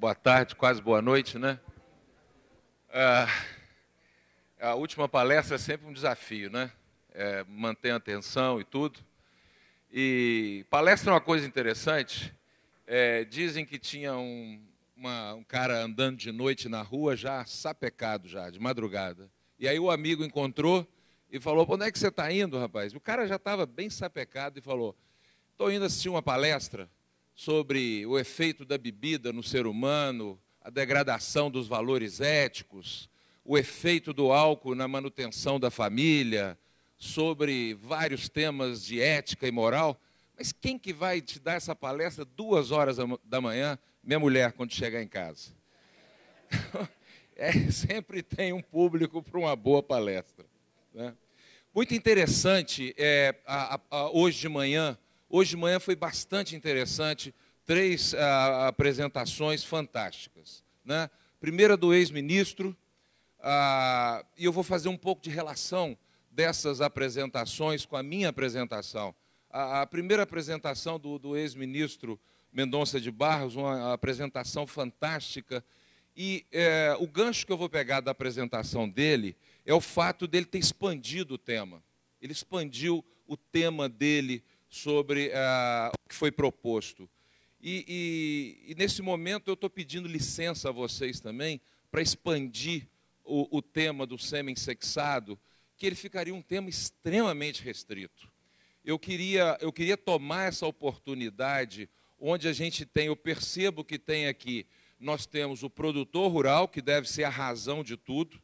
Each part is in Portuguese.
boa tarde, quase boa noite, né? A última palestra é sempre um desafio, né? Manter a atenção e tudo. E palestra é uma coisa interessante. Dizem que tinha um cara andando de noite na rua, já sapecado, já, de madrugada. E aí o amigo encontrou e falou: "Onde é que você está indo, rapaz?" O cara já estava bem sapecado e falou: "Estou indo assistir uma palestra sobre o efeito da bebida no ser humano, a degradação dos valores éticos, o efeito do álcool na manutenção da família, sobre vários temas de ética e moral." Mas quem que vai te dar essa palestra 2 horas da manhã? Minha mulher, quando chegar em casa. Sempre tem um público para uma boa palestra, né? Muito interessante, hoje de manhã foi bastante interessante, 3 apresentações fantásticas, né? Primeira do ex-ministro, e eu vou fazer um pouco de relação dessas apresentações com a minha apresentação. A primeira apresentação do ex-ministro Mendonça de Barros, uma apresentação fantástica, e o gancho que eu vou pegar da apresentação dele é o fato dele ter expandido o tema. Ele expandiu o tema dele sobre o que foi proposto. E nesse momento eu estou pedindo licença a vocês também para expandir o tema do sêmen sexado, que ele ficaria um tema extremamente restrito. Eu queria tomar essa oportunidade onde a gente tem, eu percebo que tem aqui, nós temos o produtor rural, que deve ser a razão de tudo,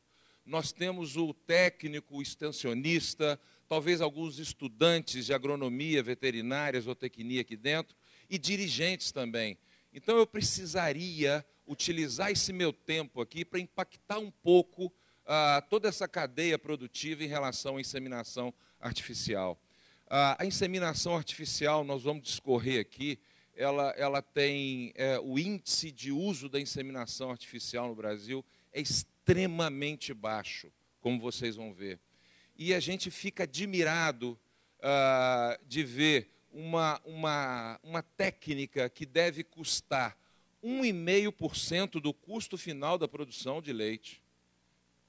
nós temos o técnico, o extensionista, talvez alguns estudantes de agronomia, veterinária, zootecnia aqui dentro, e dirigentes também. Então eu precisaria utilizar esse meu tempo aqui para impactar um pouco toda essa cadeia produtiva em relação à inseminação artificial. A inseminação artificial, nós vamos discorrer aqui, ela tem o índice de uso da inseminação artificial no Brasil é extremamente baixo, como vocês vão ver. E a gente fica admirado de ver uma técnica que deve custar 1,5% do custo final da produção de leite.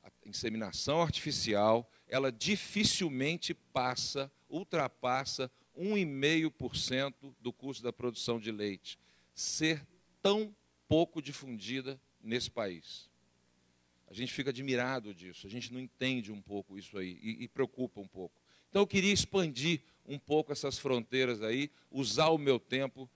A inseminação artificial, ela dificilmente ultrapassa 1,5% do custo da produção de leite. Ser tão pouco difundida nesse país. A gente fica admirado disso, a gente não entende um pouco isso aí e preocupa um pouco. Então eu queria expandir um pouco essas fronteiras aí, usar o meu tempo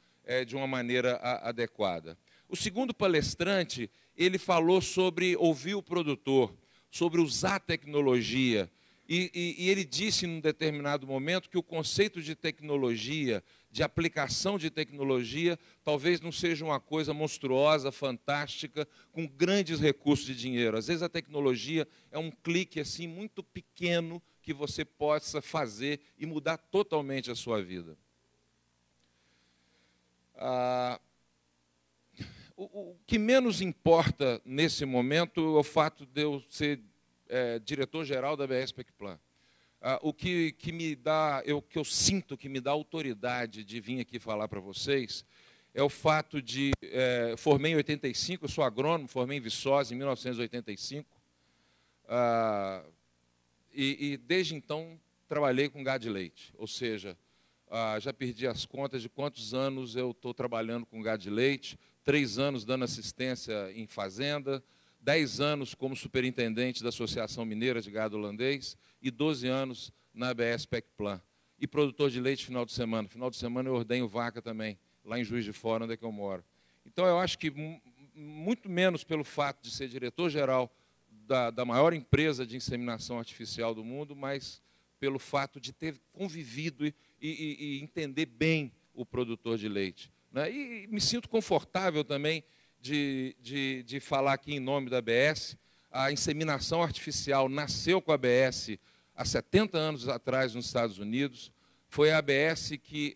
de uma maneira adequada. O segundo palestrante, ele falou sobre ouvir o produtor, sobre usar tecnologia. E ele disse, em um determinado momento, que o conceito de tecnologia, de aplicação de tecnologia, talvez não seja uma coisa monstruosa, fantástica, com grandes recursos de dinheiro. Às vezes a tecnologia é um clique assim muito pequeno que você possa fazer e mudar totalmente a sua vida. O que menos importa nesse momento é o fato de eu ser diretor-geral da ABS Pecplan. O que eu sinto que me dá autoridade de vir aqui falar para vocês é o fato de... formei em 85, eu sou agrônomo, formei em Viçosa em 1985, e desde então trabalhei com gado de leite, ou seja, já perdi as contas de quantos anos eu estou trabalhando com gado de leite, 3 anos dando assistência em fazenda, 10 anos como superintendente da Associação Mineira de Gado Holandês e 12 anos na ABS Pecplan. E produtor de leite final de semana. Final de semana eu ordenho vaca também, lá em Juiz de Fora, onde é que eu moro. Então eu acho que, muito menos pelo fato de ser diretor-geral da maior empresa de inseminação artificial do mundo, mas pelo fato de ter convivido e entender bem o produtor de leite, né? E me sinto confortável também de falar aqui em nome da ABS. A inseminação artificial nasceu com a ABS há 70 anos atrás nos Estados Unidos. Foi a ABS que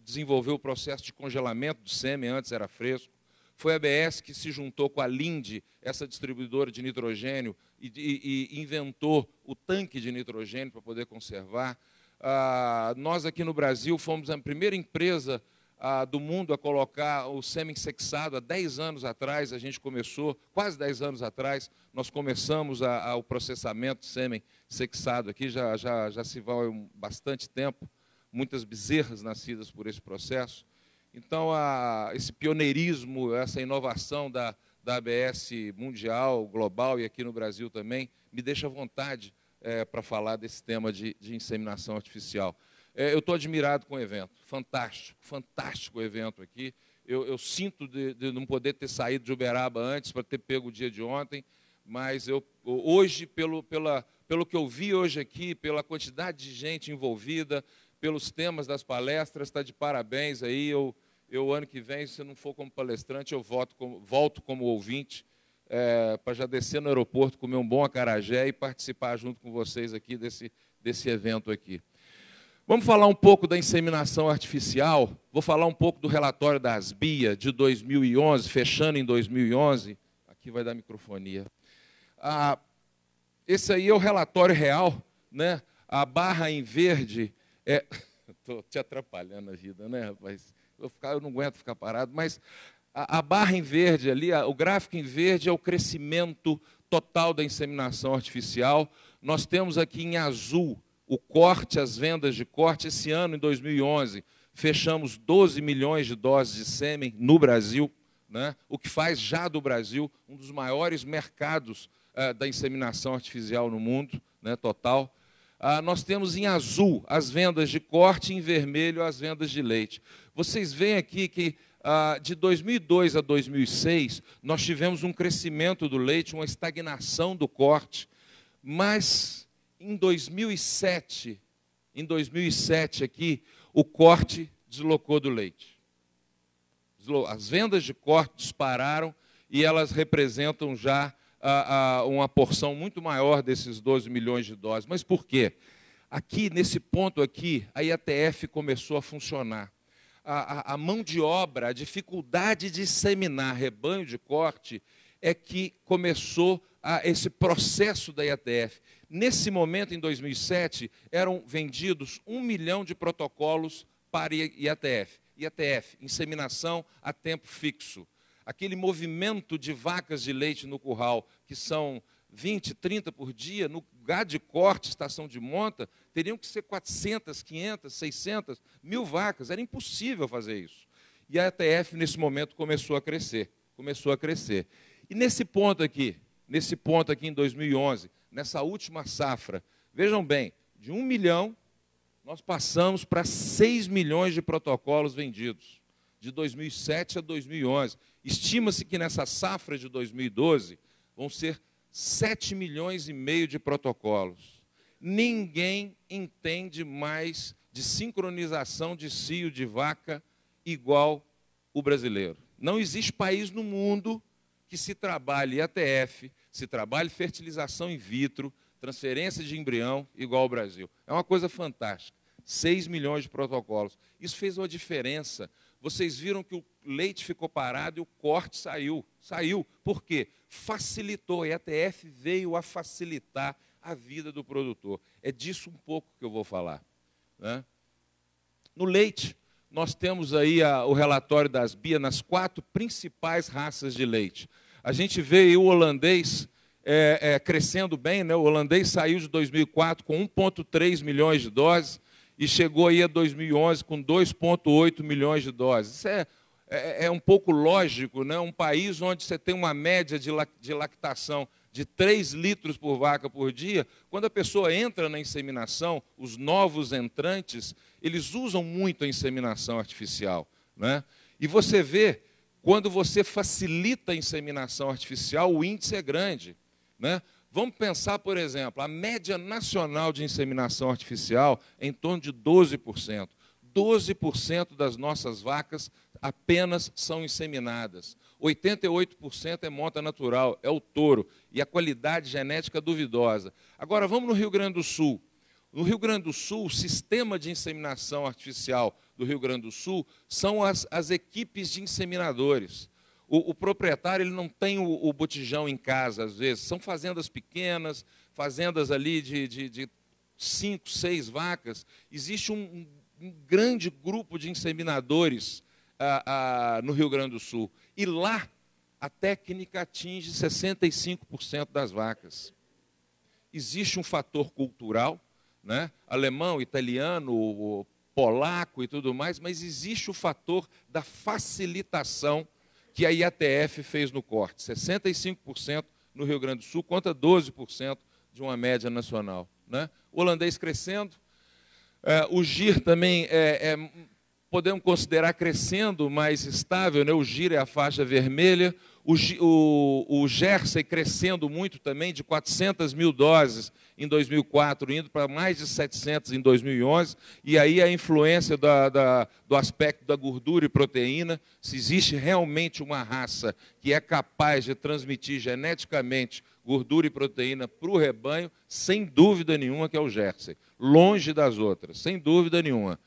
desenvolveu o processo de congelamento do sêmen, antes era fresco. Foi a ABS que se juntou com a Linde, essa distribuidora de nitrogênio, e inventou o tanque de nitrogênio para poder conservar. Nós aqui no Brasil fomos a primeira empresa do mundo a colocar o sêmen sexado. Há 10 anos atrás a gente começou, quase 10 anos atrás, nós começamos o processamento de sêmen sexado aqui, já se vai bastante tempo, muitas bezerras nascidas por esse processo. Então, esse pioneirismo, essa inovação da ABS mundial, global e aqui no Brasil também, me deixa à vontade para falar desse tema de inseminação artificial. Eu estou admirado com o evento, fantástico, fantástico o evento aqui. Eu sinto de não poder ter saído de Uberaba antes para ter pego o dia de ontem, mas hoje, pelo que eu vi hoje aqui, pela quantidade de gente envolvida, pelos temas das palestras, está de parabéns aí. Eu, ano que vem, se não for como palestrante, eu volto como ouvinte, para já descer no aeroporto, comer um bom acarajé e participar junto com vocês aqui desse evento aqui. Vamos falar um pouco da inseminação artificial. Vou falar um pouco do relatório da ASBIA de 2011, fechando em 2011. Aqui vai dar microfonia. Esse aí é o relatório real, né? A barra em verde estou te atrapalhando a vida, né, rapaz? Eu não aguento ficar parado, mas a barra em verde ali, o gráfico em verde é o crescimento total da inseminação artificial. Nós temos aqui em azul o corte, as vendas de corte. Esse ano, em 2011, fechamos 12 milhões de doses de sêmen no Brasil, né? O que faz já do Brasil um dos maiores mercados da inseminação artificial no mundo, né, total. Nós temos em azul as vendas de corte e em vermelho as vendas de leite. Vocês veem aqui que de 2002 a 2006 nós tivemos um crescimento do leite, uma estagnação do corte, mas em 2007 aqui, o corte deslocou do leite. As vendas de corte dispararam e elas representam já uma porção muito maior desses 12 milhões de doses. Mas por quê? Aqui, nesse ponto aqui, a IATF começou a funcionar. A mão de obra, a dificuldade de inseminar rebanho de corte é que começou esse processo da IATF. Nesse momento, em 2007, eram vendidos 1 milhão de protocolos para IATF. IATF, inseminação a tempo fixo. Aquele movimento de vacas de leite no curral, que são 20, 30 por dia, no gado de corte, estação de monta, teriam que ser 400, 500, 600, 1000 vacas. Era impossível fazer isso. E a IATF, nesse momento, começou a crescer. E nesse ponto aqui em 2011, nessa última safra, vejam bem, de 1 milhão, nós passamos para 6 milhões de protocolos vendidos, de 2007 a 2011. Estima-se que nessa safra de 2012 vão ser 7 milhões e meio de protocolos. Ninguém entende mais de sincronização de cio de vaca igual o brasileiro. Não existe país no mundo que se trabalhe IATF, se trabalhe fertilização in vitro, transferência de embrião igual ao Brasil. É uma coisa fantástica. 6 milhões de protocolos. Isso fez uma diferença. Vocês viram que o leite ficou parado e o corte saiu. Saiu. Por quê? Facilitou. A IATF veio a facilitar a vida do produtor. É disso um pouco que eu vou falar, né? No leite, nós temos aí o relatório das ASBIA nas 4 principais raças de leite. A gente vê aí o holandês crescendo bem, né? O holandês saiu de 2004 com 1,3 milhões de doses e chegou aí a 2011 com 2,8 milhões de doses. Isso é um pouco lógico, né? Um país onde você tem uma média de lactação de 3 litros por vaca por dia, quando a pessoa entra na inseminação, os novos entrantes, eles usam muito a inseminação artificial, né? E você vê, quando você facilita a inseminação artificial, o índice é grande, né? Vamos pensar, por exemplo, a média nacional de inseminação artificial é em torno de 12%. 12% das nossas vacas apenas são inseminadas. 88% é monta natural, é o touro, e a qualidade genética duvidosa. Agora, vamos no Rio Grande do Sul. No Rio Grande do Sul, o sistema de inseminação artificial do Rio Grande do Sul são as equipes de inseminadores. O proprietário ele não tem o botijão em casa, às vezes. São fazendas pequenas, fazendas ali de 5, 6 vacas. Existe um grande grupo de inseminadores no Rio Grande do Sul. E lá, a técnica atinge 65% das vacas. Existe um fator cultural, né? Alemão, italiano, polaco e tudo mais, mas existe o fator da facilitação que a IATF fez no corte. 65% no Rio Grande do Sul contra 12% de uma média nacional, né? O holandês crescendo, o GIR também podemos considerar crescendo, mais estável, né? O GIR é a faixa vermelha, o Jersey crescendo muito também, de 400 mil doses em 2004, indo para mais de 700 em 2011, e aí a influência do aspecto da gordura e proteína, se existe realmente uma raça que é capaz de transmitir geneticamente gordura e proteína para o rebanho, sem dúvida nenhuma que é o Jersey, longe das outras, sem dúvida nenhuma.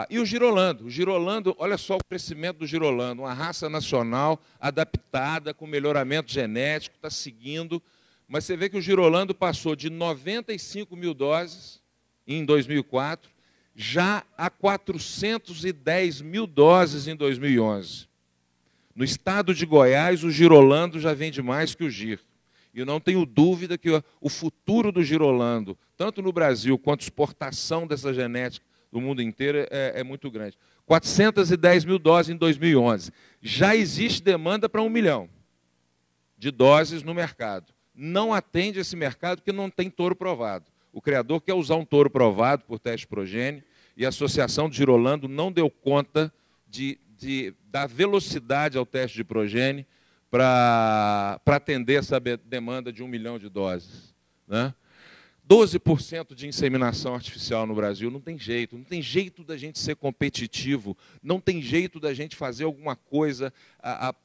E o girolando, olha só o crescimento do girolando, uma raça nacional adaptada, com melhoramento genético, está seguindo, mas você vê que o girolando passou de 95 mil doses em 2004, já a 410 mil doses em 2011. No estado de Goiás, o girolando já vende mais que o GIR. E eu não tenho dúvida que o futuro do girolando, tanto no Brasil quanto exportação dessa genética do mundo inteiro, é muito grande. 410 mil doses em 2011. Já existe demanda para 1 milhão de doses no mercado. Não atende esse mercado porque não tem touro provado. O criador quer usar um touro provado por teste progênio e a Associação de Girolando não deu conta da velocidade ao teste de progênio para atender essa demanda de 1 milhão de doses, né? 12% de inseminação artificial no Brasil, não tem jeito da gente ser competitivo, não tem jeito da gente fazer alguma coisa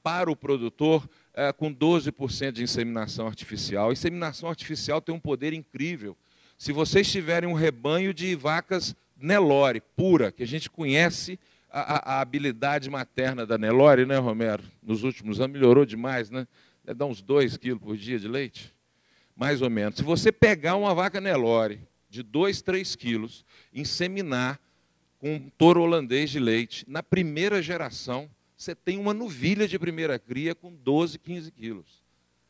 para o produtor com 12% de inseminação artificial. A inseminação artificial tem um poder incrível. Se vocês tiverem um rebanho de vacas Nelore, pura, que a gente conhece a habilidade materna da Nelore, né, Romero? Nos últimos anos melhorou demais, né? Deve dar uns 2 quilos por dia de leite. Mais ou menos. Se você pegar uma vaca Nelore de 2, 3 quilos, inseminar com um touro holandês de leite, na primeira geração, você tem uma novilha de primeira cria com 12, 15 quilos.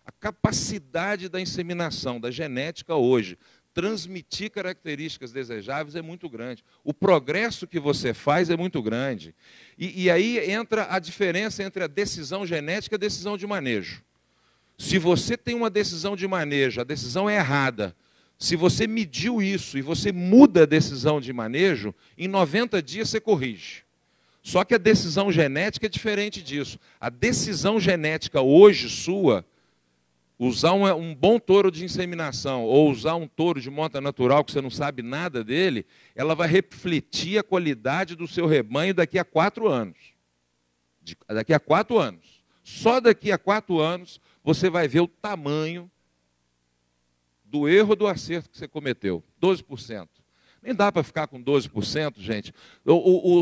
A capacidade da inseminação, da genética hoje, transmitir características desejáveis é muito grande. O progresso que você faz é muito grande. E aí entra a diferença entre a decisão genética e a decisão de manejo. Se você tem uma decisão de manejo, a decisão é errada. Se você mediu isso e você muda a decisão de manejo, em 90 dias você corrige. Só que a decisão genética é diferente disso. A decisão genética hoje sua, usar um bom touro de inseminação ou usar um touro de monta natural que você não sabe nada dele, ela vai refletir a qualidade do seu rebanho daqui a 4 anos. Daqui a 4 anos. Só daqui a 4 anos você vai ver o tamanho do erro ou do acerto que você cometeu. 12%. Nem dá para ficar com 12%, gente.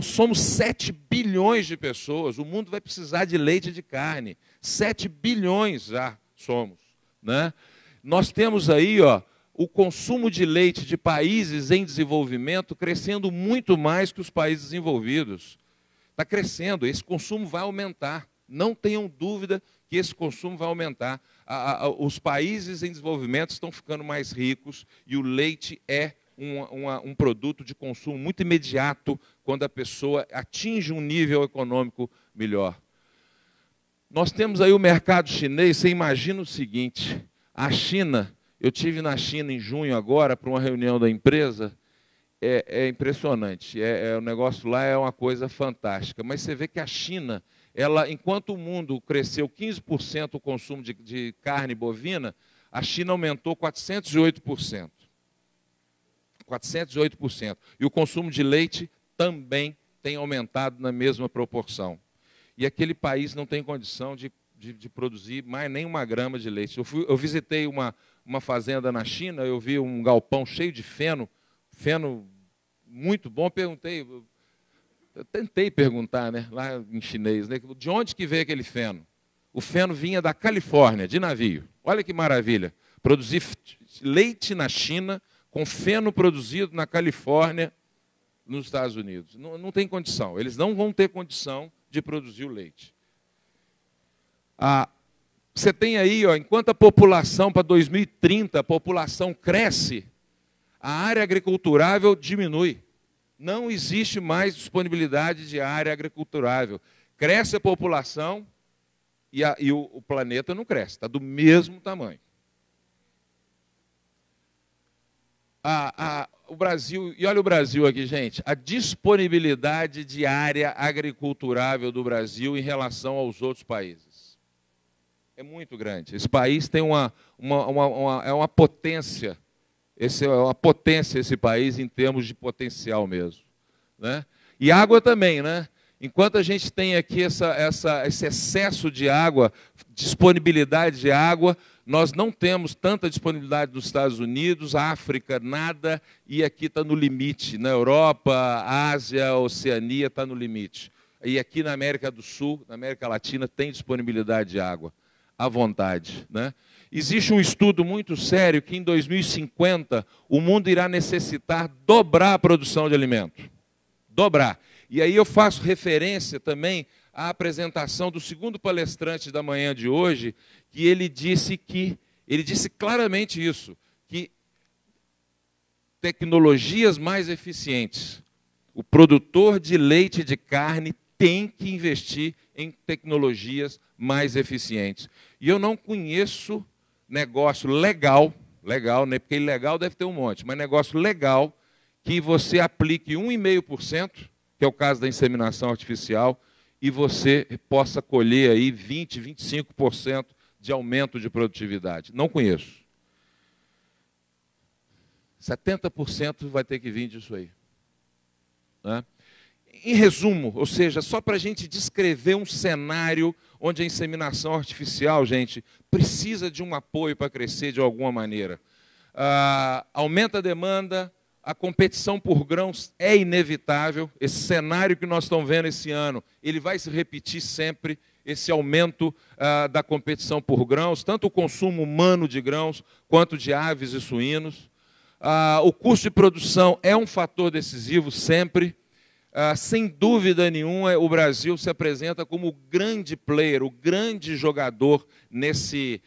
Somos 7 bilhões de pessoas. O mundo vai precisar de leite e de carne. 7 bilhões já somos, né? Nós temos aí, o consumo de leite de países em desenvolvimento crescendo muito mais que os países desenvolvidos. Está crescendo, esse consumo vai aumentar. Não tenham dúvida que esse consumo vai aumentar. Os países em desenvolvimento estão ficando mais ricos e o leite é um produto de consumo muito imediato quando a pessoa atinge um nível econômico melhor. Nós temos aí o mercado chinês. Você imagina o seguinte, a China, eu estive na China em junho agora para uma reunião da empresa, é impressionante, o negócio lá é uma coisa fantástica, mas você vê que a China, enquanto o mundo cresceu 15% o consumo de carne bovina, a China aumentou 408%. 408%. E o consumo de leite também tem aumentado na mesma proporção. E aquele país não tem condição de produzir mais nem 1 grama de leite. Eu visitei uma fazenda na China, eu vi um galpão cheio de feno muito bom, eu tentei perguntar, né, lá em chinês, né, de onde que veio aquele feno? O feno vinha da Califórnia, de navio. Olha que maravilha. Produzir leite na China, com feno produzido na Califórnia. nos Estados Unidos. Não, não tem condição. Eles não vão ter condição de produzir o leite. Você tem aí, ó, enquanto a população, para 2030, a população cresce, a área agriculturável diminui. Não existe mais disponibilidade de área agriculturável. Cresce a população e o planeta não cresce, está do mesmo tamanho. O Brasil, e olha o Brasil aqui, gente, a disponibilidade de área agriculturável do Brasil em relação aos outros países é muito grande. Esse país tem uma potência, é uma potência esse país em termos de potencial mesmo, né? E água também, né? Enquanto a gente tem aqui esse excesso de água, disponibilidade de água, nós não temos tanta disponibilidade nos Estados Unidos, África, nada, e aqui está no limite. Na Europa, Ásia, Oceania está no limite. E aqui na América do Sul, na América Latina, tem disponibilidade de água, à vontade, né? Existe um estudo muito sério que em 2050 o mundo irá necessitar dobrar a produção de alimento. Dobrar. E aí eu faço referência também à apresentação do segundo palestrante da manhã de hoje, que ele disse claramente isso, que tecnologias mais eficientes, o produtor de leite e de carne tem que investir em tecnologias mais eficientes. E eu não conheço negócio legal, né, porque ilegal deve ter um monte, mas negócio legal que você aplique 1,5%, que é o caso da inseminação artificial, e você possa colher aí 20%, 25% de aumento de produtividade. Não conheço. 70% vai ter que vir disso aí, né? Em resumo, ou seja, só para a gente descrever um cenário onde a inseminação artificial, gente, precisa de um apoio para crescer de alguma maneira. Aumenta a demanda, a competição por grãos é inevitável. Esse cenário que nós estamos vendo esse ano, ele vai se repetir sempre, esse aumento da competição por grãos, tanto o consumo humano de grãos, quanto de aves e suínos. O custo de produção é um fator decisivo sempre. Sem dúvida nenhuma, o Brasil se apresenta como o grande player, o grande jogador nessa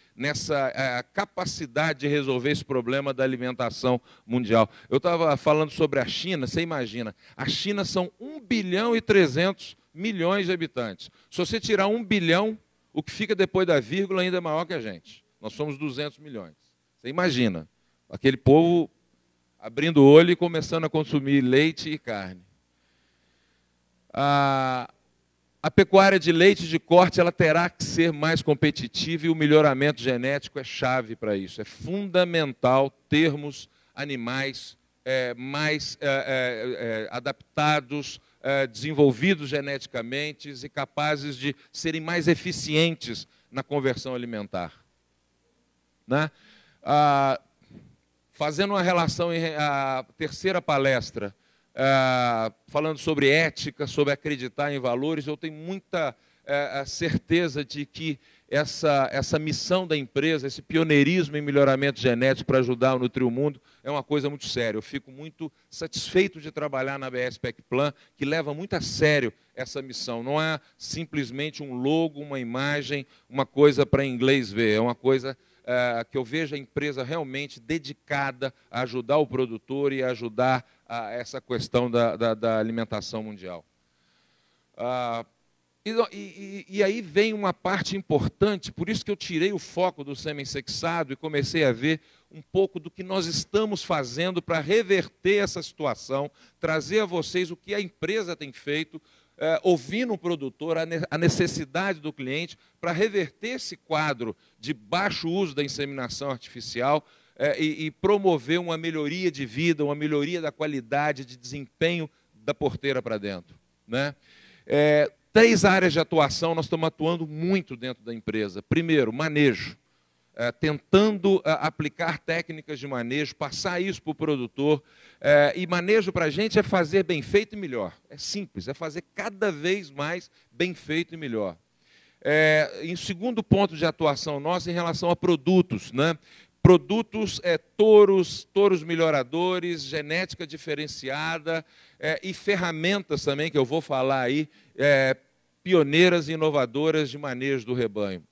capacidade de resolver esse problema da alimentação mundial. Eu estava falando sobre a China, você imagina, a China são 1 bilhão e 300 milhões de habitantes. Se você tirar 1 bilhão, o que fica depois da vírgula ainda é maior que a gente. Nós somos 200 milhões. Você imagina, aquele povo abrindo o olho e começando a consumir leite e carne. A pecuária de leite de corte ela terá que ser mais competitiva e o melhoramento genético é chave para isso. É fundamental termos animais mais adaptados, desenvolvidos geneticamente e capazes de serem mais eficientes na conversão alimentar, né? Fazendo uma relação, a terceira palestra, falando sobre ética, sobre acreditar em valores, eu tenho muita certeza de que essa missão da empresa, esse pioneirismo em melhoramento genético para ajudar a nutrir o mundo, é uma coisa muito séria. Eu fico muito satisfeito de trabalhar na BS PecPlan, que leva muito a sério essa missão. Não é simplesmente um logo, uma imagem, uma coisa para inglês ver, é uma coisa que eu vejo a empresa realmente dedicada a ajudar o produtor e a ajudar essa questão da alimentação mundial. E aí vem uma parte importante, por isso que eu tirei o foco do sêmen-sexado e comecei a ver um pouco do que nós estamos fazendo para reverter essa situação, trazer a vocês o que a empresa tem feito, ouvindo o produtor, a necessidade do cliente, para reverter esse quadro de baixo uso da inseminação artificial e promover uma melhoria de vida, uma melhoria da qualidade de desempenho da porteira para dentro, né? 3 áreas de atuação nós estamos atuando muito dentro da empresa. Primeiro, manejo. Tentando aplicar técnicas de manejo, passar isso para o produtor. E manejo para a gente é fazer bem feito e melhor. É simples, é fazer cada vez mais bem feito e melhor. Em segundo ponto de atuação nossa, em relação a produtos, né? produtos, touros melhoradores, genética diferenciada e ferramentas também, que eu vou falar aí, pioneiras e inovadoras de manejo do rebanho.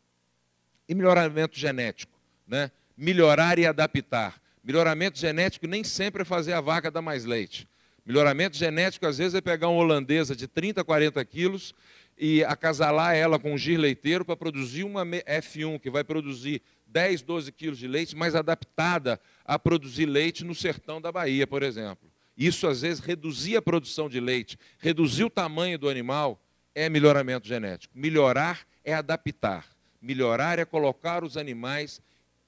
E melhoramento genético, né? Melhorar e adaptar. Melhoramento genético nem sempre é fazer a vaca dar mais leite. Melhoramento genético, às vezes, é pegar uma holandesa de 30, 40 quilos e acasalar ela com um gir leiteiro para produzir uma F1, que vai produzir 10, 12 quilos de leite, mais adaptada a produzir leite no sertão da Bahia, por exemplo. Isso, às vezes, reduzir a produção de leite, reduzir o tamanho do animal, é melhoramento genético. Melhorar é adaptar. Melhorar é colocar os animais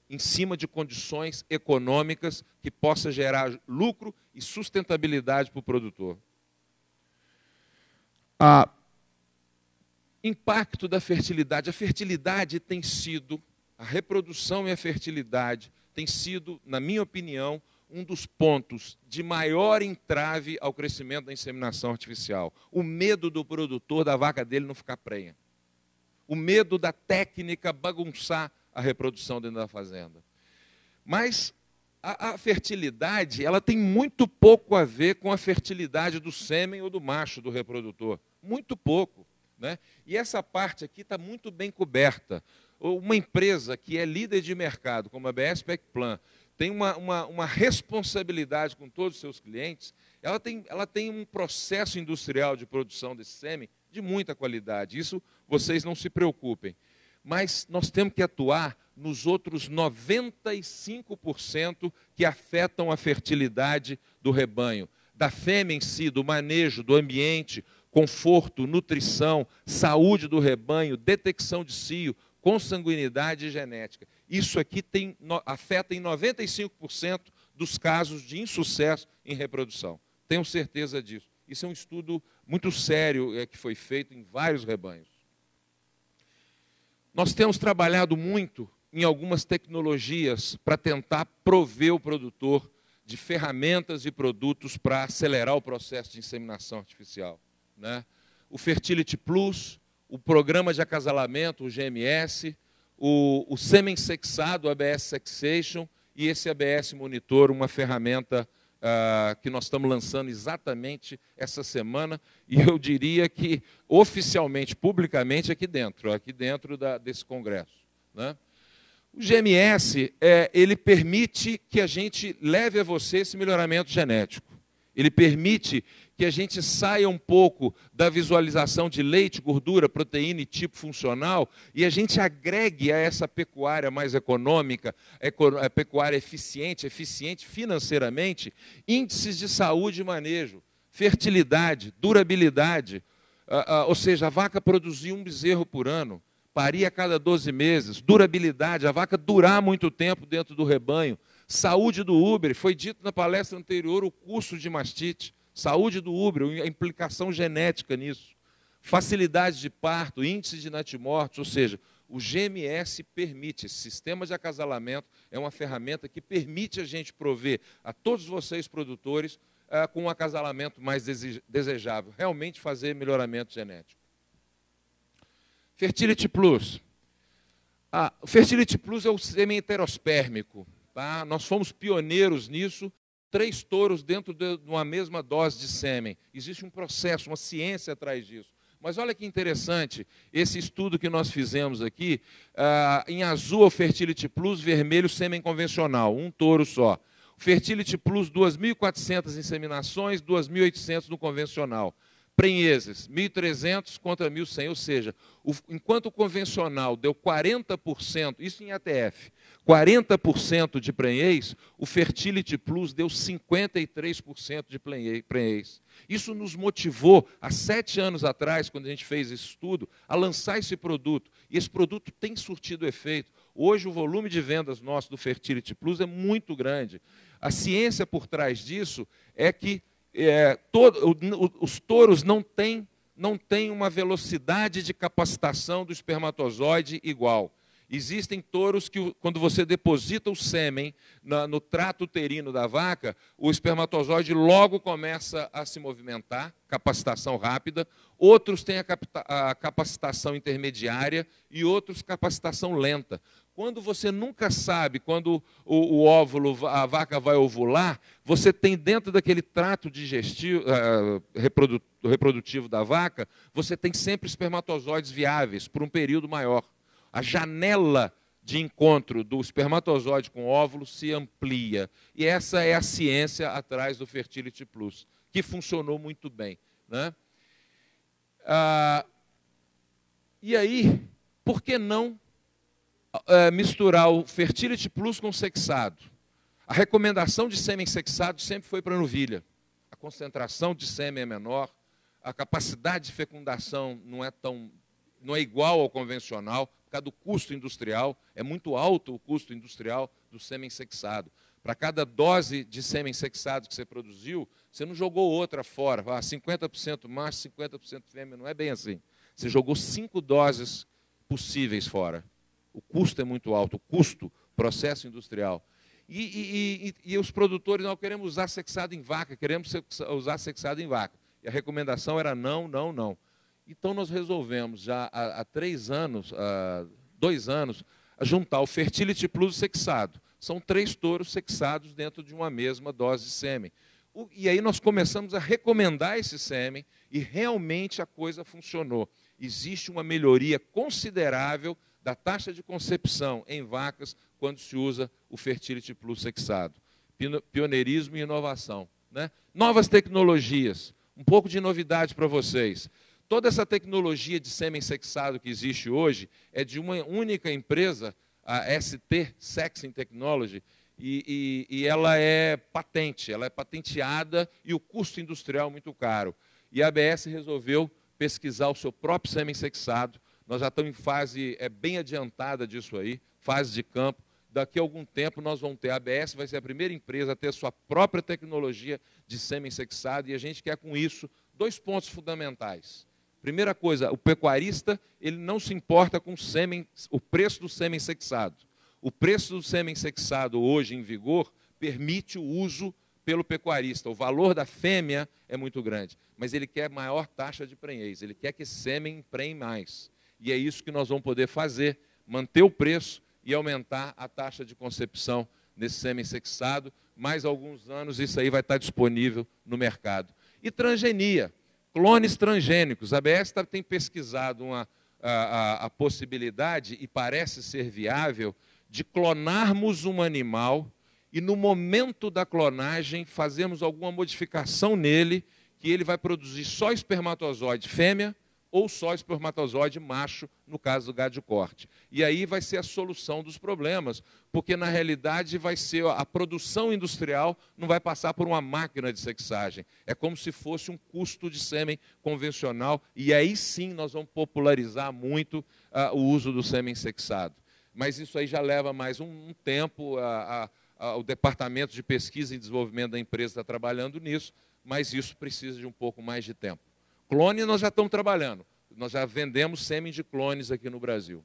em cima de condições econômicas que possa gerar lucro e sustentabilidade para o produtor. Impacto da fertilidade. A fertilidade tem sido, a reprodução e a fertilidade tem sido, na minha opinião, um dos pontos de maior entrave ao crescimento da inseminação artificial. O medo do produtor da vaca dele não ficar prenha. O medo da técnica bagunçar a reprodução dentro da fazenda. Mas a fertilidade, ela tem muito pouco a ver com a fertilidade do sêmen ou do macho do reprodutor. Muito pouco, né? E essa parte aqui está muito bem coberta. Uma empresa que é líder de mercado, como a BS Pecplan, tem uma responsabilidade com todos os seus clientes, ela tem um processo industrial de produção desse sêmen de muita qualidade. Isso vocês não se preocupem. Mas nós temos que atuar nos outros 95% que afetam a fertilidade do rebanho. Da fêmea em si, do manejo, do ambiente, conforto, nutrição, saúde do rebanho, detecção de cio, consanguinidade e genética. Isso aqui afeta em 95% dos casos de insucesso em reprodução. Tenho certeza disso. Isso é um estudo muito sério que foi feito em vários rebanhos. Nós temos trabalhado muito em algumas tecnologias para tentar prover o produtor de ferramentas e produtos para acelerar o processo de inseminação artificial, né? O Fertility Plus, o programa de acasalamento, o GMS, o sêmen sexado, o ABS Sexation, e esse ABS Monitor, uma ferramenta que nós estamos lançando exatamente essa semana, e eu diria que oficialmente, publicamente, aqui dentro desse congresso, né? O GMS, ele permite que a gente leve a você esse melhoramento genético. Ele permite que a gente saia um pouco da visualização de leite, gordura, proteína e tipo funcional e a gente agregue a essa pecuária mais econômica, a pecuária eficiente financeiramente, índices de saúde e manejo, fertilidade, durabilidade, ou seja, a vaca produzir um bezerro por ano, parir a cada 12 meses, durabilidade, a vaca durar muito tempo dentro do rebanho, saúde do úbere, foi dito na palestra anterior o curso de mastite, saúde do úbere, a implicação genética nisso, facilidade de parto, índice de natimortos, ou seja, o GMS permite, esse sistema de acasalamento é uma ferramenta que permite a gente prover a todos vocês produtores com um acasalamento mais desejável, realmente fazer melhoramento genético. Fertility Plus. O Fertility Plus é o sêmen heterospérmico. Tá? Nós fomos pioneiros nisso, 3 touros dentro de uma mesma dose de sêmen. Existe um processo, uma ciência atrás disso. Mas olha que interessante, esse estudo que nós fizemos aqui, em azul o Fertility Plus, vermelho o sêmen convencional, um touro só. O Fertility Plus, 2.400 inseminações, 2.800 no convencional. Prenheses, 1.300 contra 1.100, ou seja, enquanto o convencional deu 40%, isso em ATF, 40% de prenhez, o Fertility Plus deu 53% de prenhez. Isso nos motivou, há 7 anos atrás, quando a gente fez esse estudo, a lançar esse produto. E esse produto tem surtido efeito. Hoje o volume de vendas nosso do Fertility Plus é muito grande. A ciência por trás disso é que os touros não têm uma velocidade de capacitação do espermatozoide igual. Existem touros que, quando você deposita o sêmen no trato uterino da vaca, o espermatozoide logo começa a se movimentar, capacitação rápida. Outros têm a capacitação intermediária e outros capacitação lenta. quando você nunca sabe, quando o óvulo, a vaca vai ovular, você tem dentro daquele trato digestivo, reprodutivo da vaca, você tem sempre espermatozoides viáveis por um período maior. A janela de encontro do espermatozoide com o óvulo se amplia. E essa é a ciência atrás do Fertility Plus, que funcionou muito bem, né? E aí, por que não misturar o Fertility Plus com o sexado? A recomendação de sêmen sexado sempre foi para a novilha. A concentração de sêmen é menor, a capacidade de fecundação não é igual ao convencional, por causa do custo industrial, é muito alto o custo industrial do sêmen sexado. Para cada dose de sêmen sexado que você produziu, você não jogou outra fora, 50% macho, 50% fêmea, não é bem assim. Você jogou 5 doses possíveis fora. O custo é muito alto, o custo, processo industrial. E os produtores, não queremos usar sexado em vaca, queremos usar sexado em vaca. E a recomendação era não, não, não. Então nós resolvemos, já há 2 anos, juntar o Fertility Plus e sexado. São 3 touros sexados dentro de uma mesma dose de sêmen. E aí nós começamos a recomendar esse sêmen e realmente a coisa funcionou. Existe uma melhoria considerável da taxa de concepção em vacas quando se usa o Fertility Plus sexado. Pioneirismo e inovação, né? Novas tecnologias, um pouco de novidade para vocês. Toda essa tecnologia de sêmen sexado que existe hoje é de uma única empresa, a ST, Sexing Technology, e ela é patente, ela é patenteada e o custo industrial é muito caro. E a ABS resolveu pesquisar o seu próprio sêmen sexado. Nós já estamos em fase bem adiantada disso aí, fase de campo. Daqui a algum tempo nós vamos ter, a ABS vai ser a primeira empresa a ter a sua própria tecnologia de sêmen sexado, e a gente quer com isso 2 pontos fundamentais. Primeira coisa, o pecuarista ele não se importa com o preço do sêmen sexado. O preço do sêmen sexado hoje em vigor permite o uso pelo pecuarista. O valor da fêmea é muito grande, mas ele quer maior taxa de prenhez, ele quer que esse sêmen emprenhe mais. E é isso que nós vamos poder fazer, manter o preço e aumentar a taxa de concepção nesse sêmen sexado. Mais alguns anos isso aí vai estar disponível no mercado. E transgenia, clones transgênicos. A ABS tem pesquisado a possibilidade, e parece ser viável, de clonarmos um animal e, no momento da clonagem, fazermos alguma modificação nele, que ele vai produzir só espermatozoide fêmea ou só espermatozoide macho, no caso do gado de corte. E aí vai ser a solução dos problemas, porque, na realidade, vai ser a produção industrial não vai passar por uma máquina de sexagem. É como se fosse um custo de sêmen convencional, e aí sim nós vamos popularizar muito o uso do sêmen sexado. Mas isso aí já leva mais um tempo, o departamento de pesquisa e desenvolvimento da empresa está trabalhando nisso, mas isso precisa de um pouco mais de tempo. Clone nós já estamos trabalhando, nós já vendemos sêmen de clones aqui no Brasil.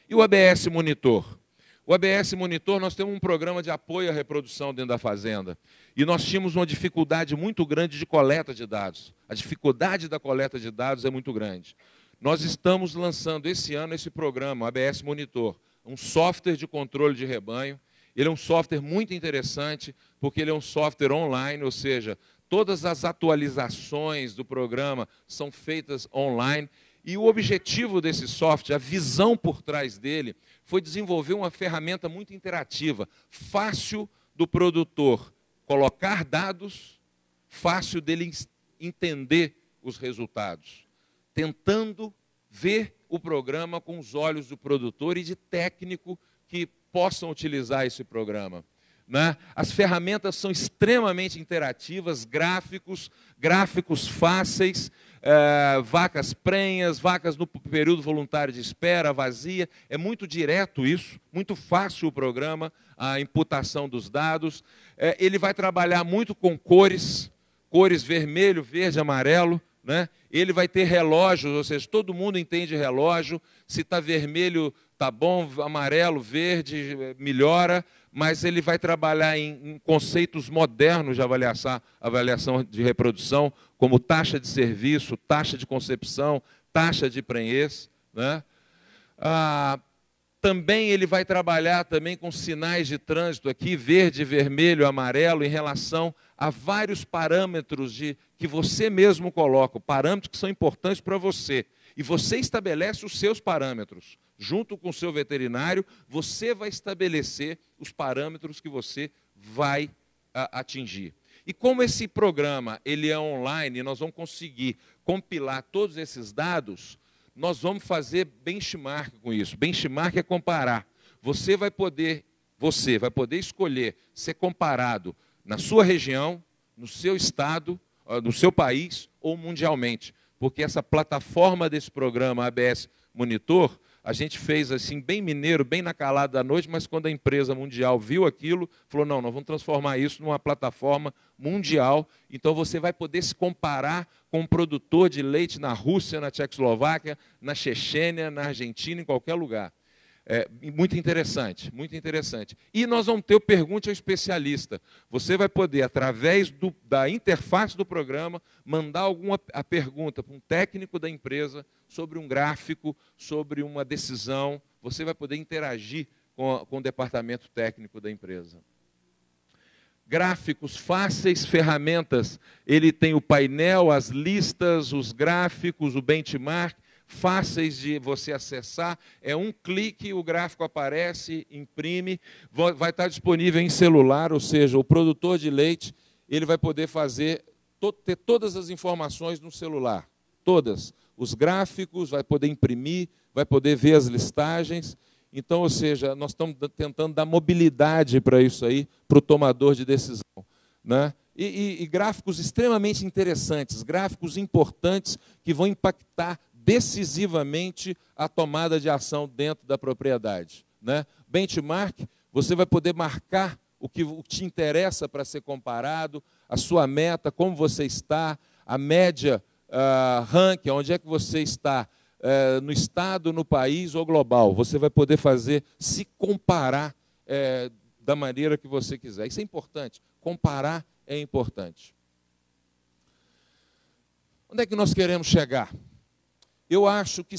E o ABS Monitor? O ABS Monitor, nós temos um programa de apoio à reprodução dentro da fazenda, e nós tínhamos uma dificuldade muito grande de coleta de dados. A dificuldade da coleta de dados é muito grande. Nós estamos lançando esse ano esse programa, o ABS Monitor, um software de controle de rebanho. Ele é um software muito interessante, porque ele é um software online, ou seja, todas as atualizações do programa são feitas online. E o objetivo desse software, a visão por trás dele, foi desenvolver uma ferramenta muito interativa, fácil do produtor colocar dados, fácil dele entender os resultados, tentando ver o programa com os olhos do produtor e de técnico que possam utilizar esse programa, né? As ferramentas são extremamente interativas, gráficos fáceis, vacas prenhas, vacas no período voluntário de espera, vazia. É muito direto isso, muito fácil o programa, a imputação dos dados. Ele vai trabalhar muito com cores vermelho, verde, amarelo, né? Ele vai ter relógios, ou seja, todo mundo entende relógio. Se está vermelho, está bom, amarelo, verde, melhora. Mas ele vai trabalhar em conceitos modernos de avaliação de reprodução, como taxa de serviço, taxa de concepção, taxa de prenhez, né? Também ele vai trabalhar também com sinais de trânsito aqui, verde, vermelho, amarelo, em relação a vários parâmetros que você mesmo coloca, parâmetros que são importantes para você. E você estabelece os seus parâmetros. Junto com o seu veterinário, você vai estabelecer os parâmetros que você vai atingir. E como esse programa ele é online, nós vamos conseguir compilar todos esses dados, nós vamos fazer benchmark com isso. Benchmark é comparar. Você vai poder escolher ser comparado na sua região, no seu estado, no seu país ou mundialmente. Porque essa plataforma desse programa ABS Monitor, a gente fez assim, bem mineiro, bem na calada da noite, mas quando a empresa mundial viu aquilo, falou, não, nós vamos transformar isso numa plataforma mundial, então você vai poder se comparar com um produtor de leite na Rússia, na Tchecoslováquia, na Chechênia, na Argentina, em qualquer lugar. Muito interessante, muito interessante. E nós vamos ter o Pergunte ao Especialista. Você vai poder, através da interface do programa, mandar a pergunta para um técnico da empresa sobre um gráfico, sobre uma decisão. Você vai poder interagir com o departamento técnico da empresa. Gráficos fáceis, ferramentas. Ele tem o painel, as listas, os gráficos, o benchmark, fáceis de você acessar, é um clique, o gráfico aparece, imprime, vai estar disponível em celular, ou seja, o produtor de leite ele vai poder ter todas as informações no celular, todas, os gráficos, vai poder imprimir, vai poder ver as listagens. Então, ou seja, nós estamos tentando dar mobilidade para isso aí, para o tomador de decisão, né? E gráficos extremamente interessantes, gráficos importantes que vão impactar decisivamente a tomada de ação dentro da propriedade, né? Benchmark, você vai poder marcar o que te interessa para ser comparado, a sua meta, como você está, a média, ranking, onde é que você está, no estado, no país ou global. Você vai poder se comparar da maneira que você quiser. Isso é importante. Comparar é importante. Onde é que nós queremos chegar? Eu acho que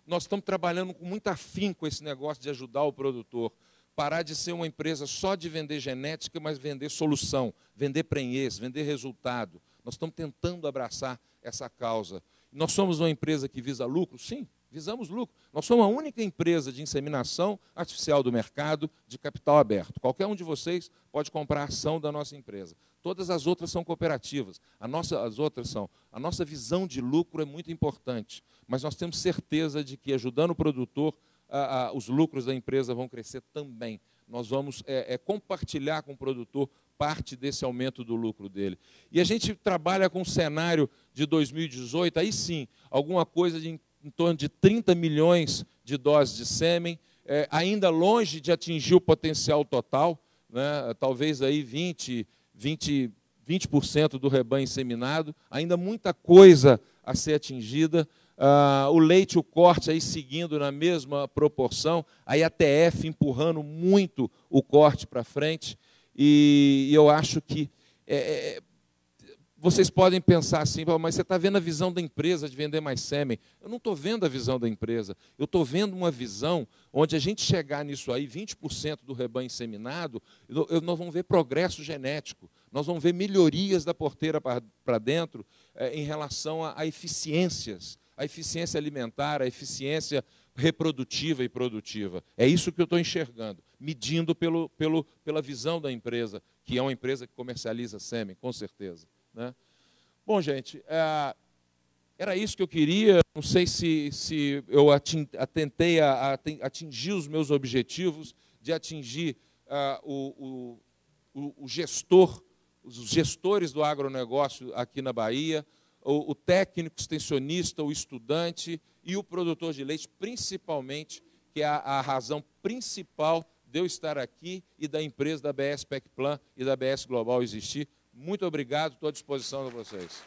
nós estamos trabalhando com muito afinco esse negócio de ajudar o produtor. Parar de ser uma empresa só de vender genética, mas vender solução, vender prenhez, vender resultado. Nós estamos tentando abraçar essa causa. Nós somos uma empresa que visa lucro? Sim, visamos lucro. Nós somos a única empresa de inseminação artificial do mercado de capital aberto. Qualquer um de vocês pode comprar ação da nossa empresa. Todas as outras são cooperativas. A nossa visão de lucro é muito importante, mas nós temos certeza de que, ajudando o produtor, os lucros da empresa vão crescer também. Nós vamos compartilhar com o produtor parte desse aumento do lucro dele. E a gente trabalha com um cenário de 2018, aí sim, alguma coisa em torno de 30 milhões de doses de sêmen, ainda longe de atingir o potencial total, né? Talvez aí 20% do rebanho inseminado, ainda muita coisa a ser atingida. O leite, o corte aí seguindo na mesma proporção, aí a TF empurrando muito o corte para frente, e eu acho que vocês podem pensar assim, mas você está vendo a visão da empresa de vender mais sêmen. Eu não estou vendo a visão da empresa, eu estou vendo uma visão onde a gente chegar nisso aí, 20% do rebanho inseminado, nós vamos ver progresso genético, nós vamos ver melhorias da porteira para dentro em relação a eficiências, a eficiência alimentar, a eficiência reprodutiva e produtiva. É isso que eu estou enxergando, medindo pela visão da empresa, que é uma empresa que comercializa sêmen, com certeza, né? Bom, gente, era isso que eu queria. Não sei se eu tentei atingir os meus objetivos, de atingir os gestores do agronegócio aqui na Bahia, o técnico extensionista, o estudante e o produtor de leite, principalmente, que é a razão principal de eu estar aqui e da empresa da BS Pecplan e da BS Global existir. Muito obrigado, estou à disposição de vocês.